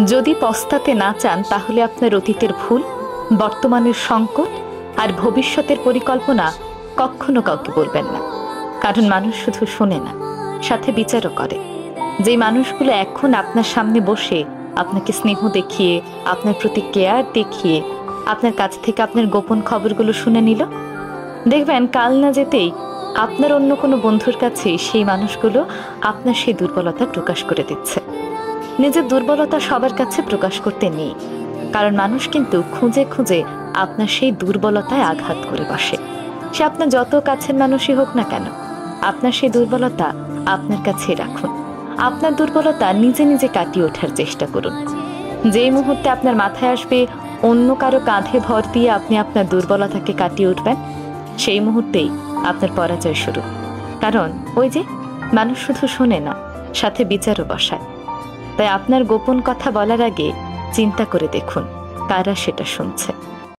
যদি পস্তাতে না চান তাহলে আপনার অতীতের ভুল, বর্তমানের সংকট আর ভবিষ্যতের পরিকল্পনা কখনো কাউকে বলবেন না। কারণ মানুষ শুধু শোনে না, সাথে বিচারও করে। যে মানুষগুলো এখন আপনার সামনে বসে আপনাকে স্নেহ দেখিয়ে, আপনার প্রতি কেয়ার দেখিয়ে আপনার কাছ থেকে আপনার গোপন খবরগুলো শুনে নিল, দেখবেন কাল না যেতেই আপনার অন্য কোনো বন্ধুর কাছে সেই মানুষগুলো আপনার সেই দুর্বলতা প্রকাশ করে দিচ্ছে। নিজের দুর্বলতা সবার কাছে প্রকাশ করতে নেই, কারণ মানুষ কিন্তু খুঁজে খুঁজে আপনার সেই দুর্বলতায় আঘাত করে বসে। সে আপনার যত কাছের মানুষই হোক না কেন, আপনার সেই দুর্বলতা আপনার কাছেই রাখুন। আপনার দুর্বলতা নিজে নিজে কাটিয়ে ওঠার চেষ্টা করুন। যেই মুহূর্তে আপনার মাথায় আসবে অন্য কারো কাঁধে ভর দিয়ে আপনি আপনার দুর্বলতাকে কাটিয়ে উঠবেন, সেই মুহূর্তেই আপনার পরাজয় শুরু। কারণ ওই যে মানুষ শুধু শোনে না, সাথে বিচারও বসায়। তাই আপনার গোপন কথা বলার আগে চিন্তা করে দেখুন কারা সেটা শুনছে।